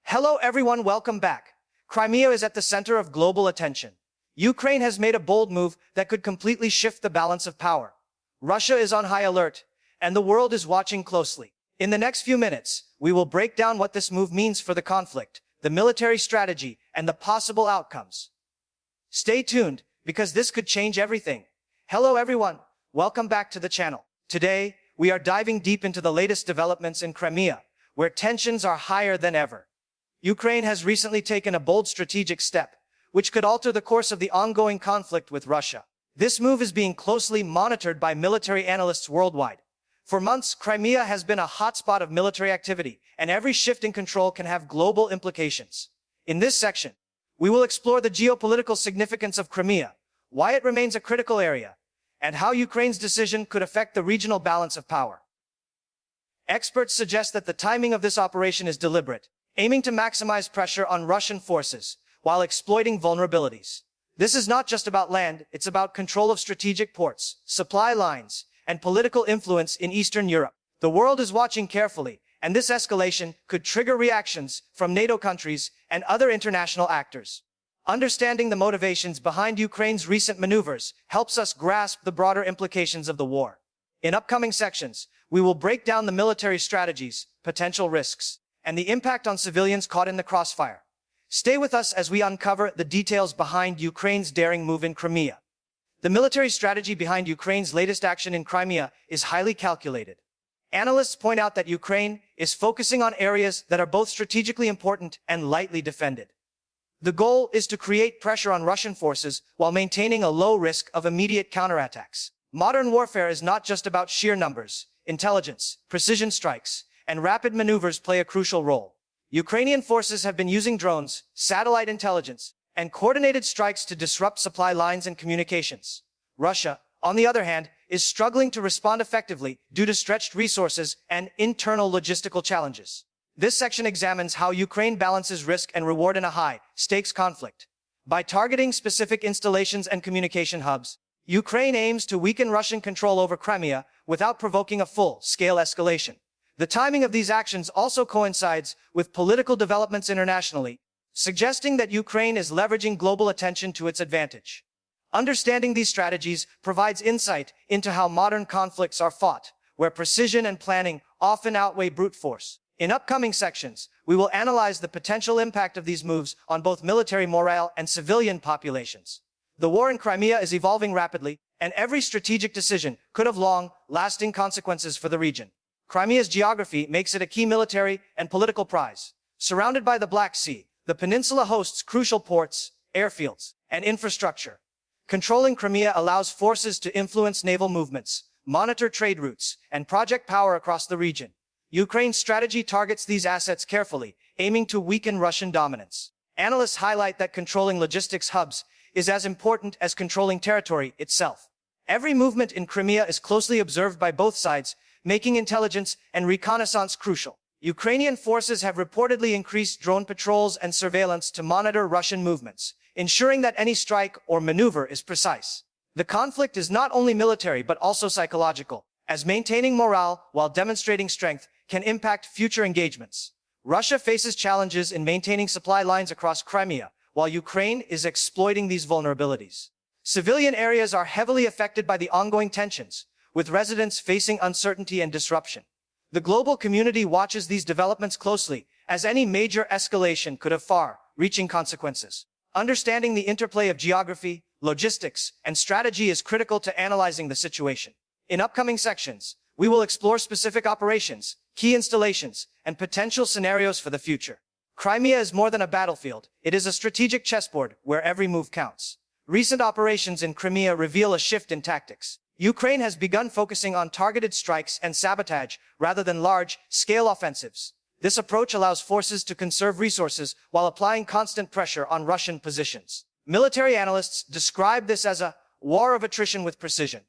Hello everyone, welcome back. Crimea is at the center of global attention. Ukraine has made a bold move that could completely shift the balance of power. Russia is on high alert, and the world is watching closely. In the next few minutes, we will break down what this move means for the conflict, the military strategy, and the possible outcomes. Stay tuned, because this could change everything. Hello everyone, welcome back to the channel. Today, we are diving deep into the latest developments in Crimea, where tensions are higher than ever. Ukraine has recently taken a bold strategic step, which could alter the course of the ongoing conflict with Russia. This move is being closely monitored by military analysts worldwide. For months, Crimea has been a hotspot of military activity, and every shift in control can have global implications. In this section, we will explore the geopolitical significance of Crimea, why it remains a critical area, and how Ukraine's decision could affect the regional balance of power. Experts suggest that the timing of this operation is deliberate, aiming to maximize pressure on Russian forces while exploiting vulnerabilities. This is not just about land, it's about control of strategic ports, supply lines, and political influence in Eastern Europe. The world is watching carefully, and this escalation could trigger reactions from NATO countries and other international actors. Understanding the motivations behind Ukraine's recent maneuvers helps us grasp the broader implications of the war. In upcoming sections, we will break down the military strategies, potential risks, and the impact on civilians caught in the crossfire. Stay with us as we uncover the details behind Ukraine's daring move in Crimea. The military strategy behind Ukraine's latest action in Crimea is highly calculated. Analysts point out that Ukraine is focusing on areas that are both strategically important and lightly defended. The goal is to create pressure on Russian forces while maintaining a low risk of immediate counterattacks. Modern warfare is not just about sheer numbers. Intelligence, precision strikes, and rapid maneuvers play a crucial role. Ukrainian forces have been using drones, satellite intelligence, and coordinated strikes to disrupt supply lines and communications. Russia, on the other hand, is struggling to respond effectively due to stretched resources and internal logistical challenges. This section examines how Ukraine balances risk and reward in a high-stakes conflict. By targeting specific installations and communication hubs, Ukraine aims to weaken Russian control over Crimea without provoking a full-scale escalation. The timing of these actions also coincides with political developments internationally, suggesting that Ukraine is leveraging global attention to its advantage. Understanding these strategies provides insight into how modern conflicts are fought, where precision and planning often outweigh brute force. In upcoming sections, we will analyze the potential impact of these moves on both military morale and civilian populations. The war in Crimea is evolving rapidly, and every strategic decision could have long-lasting consequences for the region. Crimea's geography makes it a key military and political prize. Surrounded by the Black Sea, the peninsula hosts crucial ports, airfields, and infrastructure. Controlling Crimea allows forces to influence naval movements, monitor trade routes, and project power across the region. Ukraine's strategy targets these assets carefully, aiming to weaken Russian dominance. Analysts highlight that controlling logistics hubs is as important as controlling territory itself. Every movement in Crimea is closely observed by both sides, making intelligence and reconnaissance crucial. Ukrainian forces have reportedly increased drone patrols and surveillance to monitor Russian movements, ensuring that any strike or maneuver is precise. The conflict is not only military but also psychological, as maintaining morale while demonstrating strength can impact future engagements. Russia faces challenges in maintaining supply lines across Crimea, while Ukraine is exploiting these vulnerabilities. Civilian areas are heavily affected by the ongoing tensions, with residents facing uncertainty and disruption. The global community watches these developments closely, as any major escalation could have far-reaching consequences. Understanding the interplay of geography, logistics, and strategy is critical to analyzing the situation. In upcoming sections, we will explore specific operations, key installations, and potential scenarios for the future. Crimea is more than a battlefield. It is a strategic chessboard where every move counts. Recent operations in Crimea reveal a shift in tactics. Ukraine has begun focusing on targeted strikes and sabotage rather than large-scale offensives. This approach allows forces to conserve resources while applying constant pressure on Russian positions. Military analysts describe this as a war of attrition with precision.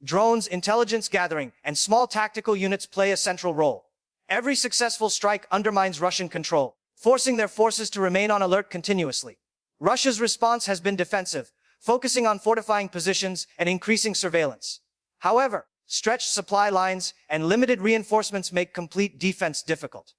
Drones, intelligence gathering, and small tactical units play a central role. Every successful strike undermines Russian control, forcing their forces to remain on alert continuously. Russia's response has been defensive, focusing on fortifying positions and increasing surveillance. However, stretched supply lines and limited reinforcements make complete defense difficult.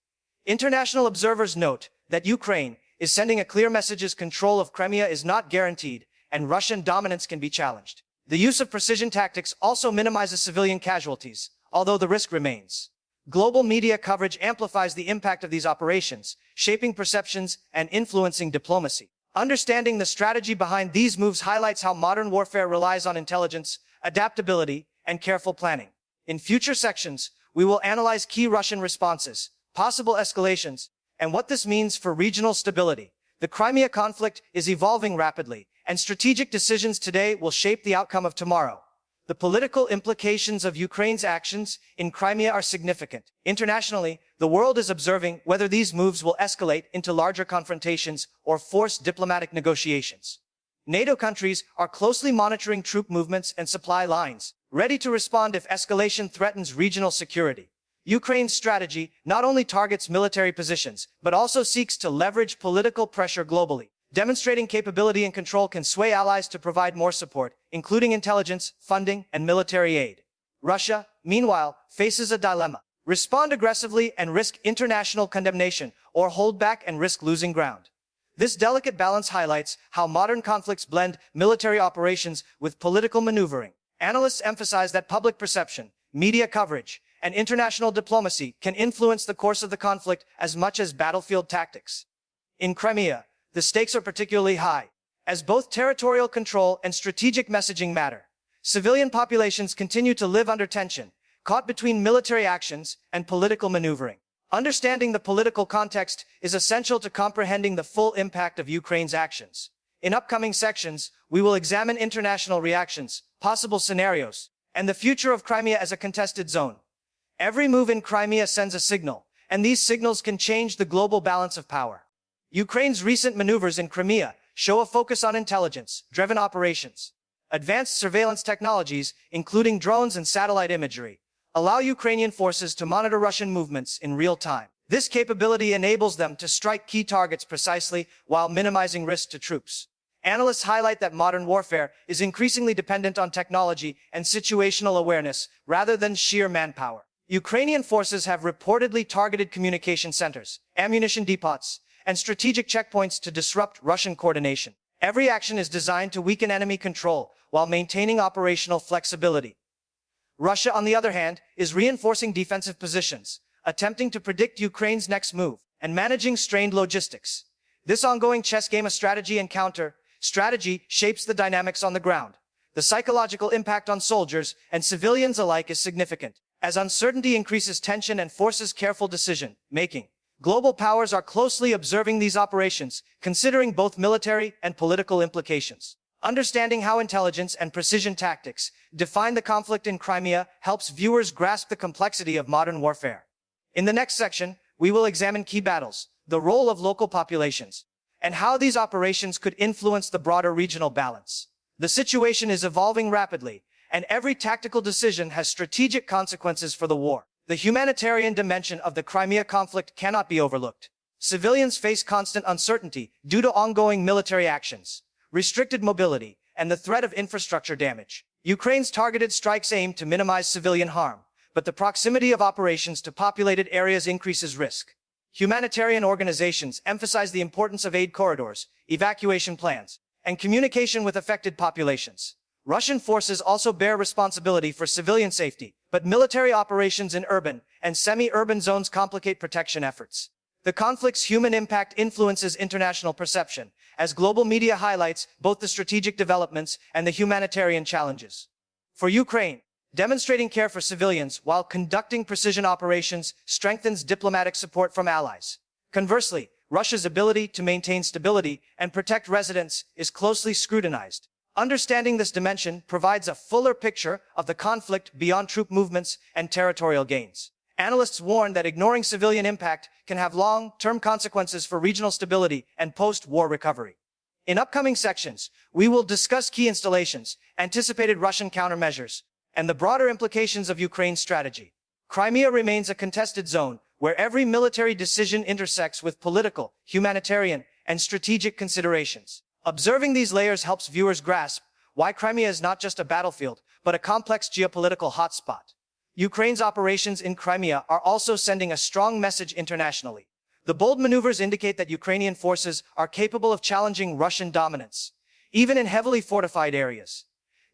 International observers note that Ukraine is sending a clear message: control of Crimea is not guaranteed, and Russian dominance can be challenged. The use of precision tactics also minimizes civilian casualties, although the risk remains. Global media coverage amplifies the impact of these operations, shaping perceptions and influencing diplomacy. Understanding the strategy behind these moves highlights how modern warfare relies on intelligence, adaptability, and careful planning. In future sections, we will analyze key Russian responses, possible escalations, and what this means for regional stability. The Crimea conflict is evolving rapidly, and strategic decisions today will shape the outcome of tomorrow. The political implications of Ukraine's actions in Crimea are significant. Internationally, the world is observing whether these moves will escalate into larger confrontations or force diplomatic negotiations. NATO countries are closely monitoring troop movements and supply lines, ready to respond if escalation threatens regional security. Ukraine's strategy not only targets military positions, but also seeks to leverage political pressure globally. Demonstrating capability and control can sway allies to provide more support, including intelligence, funding, and military aid. Russia, meanwhile, faces a dilemma: respond aggressively and risk international condemnation, or hold back and risk losing ground. This delicate balance highlights how modern conflicts blend military operations with political maneuvering. Analysts emphasize that public perception, media coverage, and international diplomacy can influence the course of the conflict as much as battlefield tactics. In Crimea, the stakes are particularly high, as both territorial control and strategic messaging matter. Civilian populations continue to live under tension, caught between military actions and political maneuvering. Understanding the political context is essential to comprehending the full impact of Ukraine's actions. In upcoming sections, we will examine international reactions, possible scenarios, and the future of Crimea as a contested zone. Every move in Crimea sends a signal, and these signals can change the global balance of power. Ukraine's recent maneuvers in Crimea show a focus on intelligence-driven operations. Advanced surveillance technologies, including drones and satellite imagery, allow Ukrainian forces to monitor Russian movements in real time. This capability enables them to strike key targets precisely while minimizing risk to troops. Analysts highlight that modern warfare is increasingly dependent on technology and situational awareness rather than sheer manpower. Ukrainian forces have reportedly targeted communication centers, ammunition depots, and strategic checkpoints to disrupt Russian coordination. Every action is designed to weaken enemy control while maintaining operational flexibility. Russia, on the other hand, is reinforcing defensive positions, attempting to predict Ukraine's next move, and managing strained logistics. This ongoing chess game of strategy and counter-strategy shapes the dynamics on the ground. The psychological impact on soldiers and civilians alike is significant, as uncertainty increases tension and forces careful decision-making. Global powers are closely observing these operations, considering both military and political implications. Understanding how intelligence and precision tactics define the conflict in Crimea helps viewers grasp the complexity of modern warfare. In the next section, we will examine key battles, the role of local populations, and how these operations could influence the broader regional balance. The situation is evolving rapidly, and every tactical decision has strategic consequences for the war. The humanitarian dimension of the Crimea conflict cannot be overlooked. Civilians face constant uncertainty due to ongoing military actions, restricted mobility, and the threat of infrastructure damage. Ukraine's targeted strikes aim to minimize civilian harm, but the proximity of operations to populated areas increases risk. Humanitarian organizations emphasize the importance of aid corridors, evacuation plans, and communication with affected populations. Russian forces also bear responsibility for civilian safety, but military operations in urban and semi-urban zones complicate protection efforts. The conflict's human impact influences international perception, as global media highlights both the strategic developments and the humanitarian challenges. For Ukraine, demonstrating care for civilians while conducting precision operations strengthens diplomatic support from allies. Conversely, Russia's ability to maintain stability and protect residents is closely scrutinized. Understanding this dimension provides a fuller picture of the conflict beyond troop movements and territorial gains. Analysts warn that ignoring civilian impact can have long-term consequences for regional stability and post-war recovery. In upcoming sections, we will discuss key installations, anticipated Russian countermeasures, and the broader implications of Ukraine's strategy. Crimea remains a contested zone where every military decision intersects with political, humanitarian, and strategic considerations. Observing these layers helps viewers grasp why Crimea is not just a battlefield, but a complex geopolitical hotspot. Ukraine's operations in Crimea are also sending a strong message internationally. The bold maneuvers indicate that Ukrainian forces are capable of challenging Russian dominance, even in heavily fortified areas.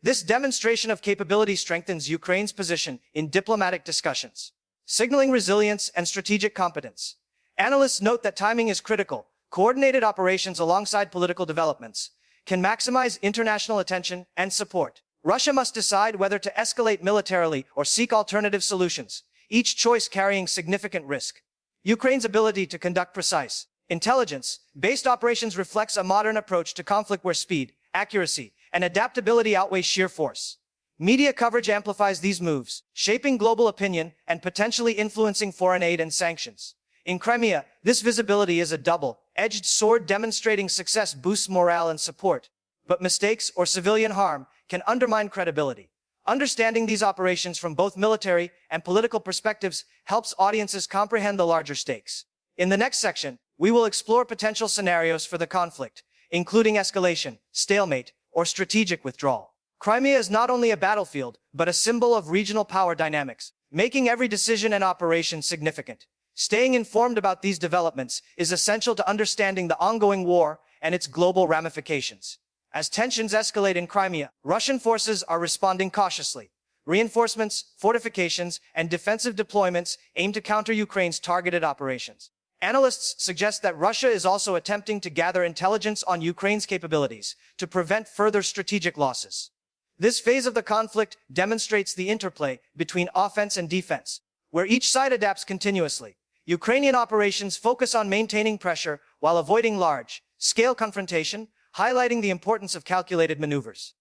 This demonstration of capability strengthens Ukraine's position in diplomatic discussions, signaling resilience and strategic competence. Analysts note that timing is critical. Coordinated operations alongside political developments can maximize international attention and support. Russia must decide whether to escalate militarily or seek alternative solutions, each choice carrying significant risk. Ukraine's ability to conduct precise, intelligence-based operations reflects a modern approach to conflict where speed, accuracy, and adaptability outweigh sheer force. Media coverage amplifies these moves, shaping global opinion and potentially influencing foreign aid and sanctions. In Crimea, this visibility is a double-edged sword, demonstrating success boosts morale and support, but mistakes or civilian harm can undermine credibility. Understanding these operations from both military and political perspectives helps audiences comprehend the larger stakes. In the next section, we will explore potential scenarios for the conflict, including escalation, stalemate, or strategic withdrawal. Crimea is not only a battlefield, but a symbol of regional power dynamics, making every decision and operation significant. Staying informed about these developments is essential to understanding the ongoing war and its global ramifications. As tensions escalate in Crimea, Russian forces are responding cautiously. Reinforcements, fortifications, and defensive deployments aim to counter Ukraine's targeted operations. Analysts suggest that Russia is also attempting to gather intelligence on Ukraine's capabilities to prevent further strategic losses. This phase of the conflict demonstrates the interplay between offense and defense, where each side adapts continuously. Ukrainian operations focus on maintaining pressure while avoiding large-scale confrontation, highlighting the importance of calculated maneuvers.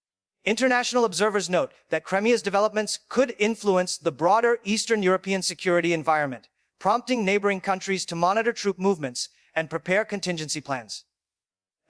International observers note that Crimea's developments could influence the broader Eastern European security environment, prompting neighboring countries to monitor troop movements and prepare contingency plans.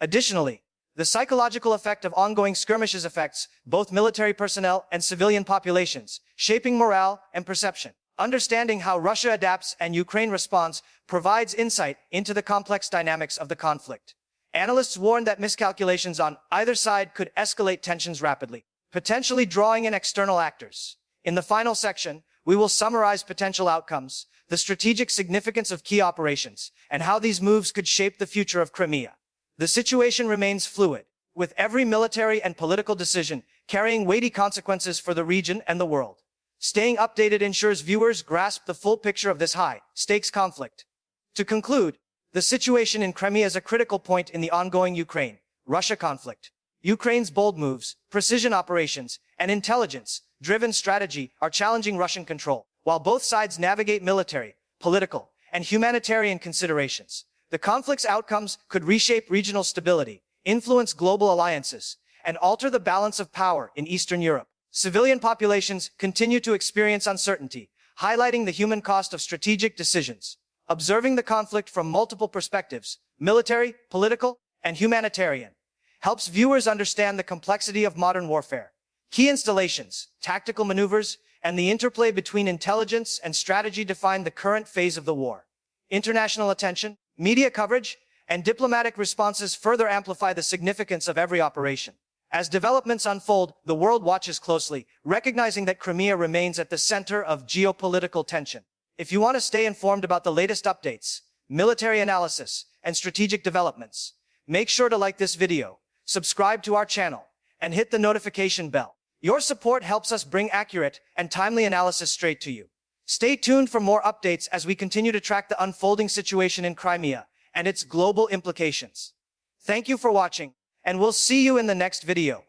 Additionally, the psychological effect of ongoing skirmishes affects both military personnel and civilian populations, shaping morale and perception. Understanding how Russia adapts and Ukraine responds provides insight into the complex dynamics of the conflict. Analysts warn that miscalculations on either side could escalate tensions rapidly, potentially drawing in external actors. In the final section, we will summarize potential outcomes, the strategic significance of key operations, and how these moves could shape the future of Crimea. The situation remains fluid, with every military and political decision carrying weighty consequences for the region and the world. Staying updated ensures viewers grasp the full picture of this high-stakes conflict. To conclude, the situation in Crimea is a critical point in the ongoing Ukraine-Russia conflict. Ukraine's bold moves, precision operations, and intelligence-driven strategy are challenging Russian control, while both sides navigate military, political, and humanitarian considerations. The conflict's outcomes could reshape regional stability, influence global alliances, and alter the balance of power in Eastern Europe. Civilian populations continue to experience uncertainty, highlighting the human cost of strategic decisions. Observing the conflict from multiple perspectives, military, political, and humanitarian, helps viewers understand the complexity of modern warfare. Key installations, tactical maneuvers, and the interplay between intelligence and strategy define the current phase of the war. International attention, media coverage, and diplomatic responses further amplify the significance of every operation. As developments unfold, the world watches closely, recognizing that Crimea remains at the center of geopolitical tension. If you want to stay informed about the latest updates, military analysis, and strategic developments, make sure to like this video, subscribe to our channel, and hit the notification bell. Your support helps us bring accurate and timely analysis straight to you. Stay tuned for more updates as we continue to track the unfolding situation in Crimea and its global implications. Thank you for watching, and we'll see you in the next video.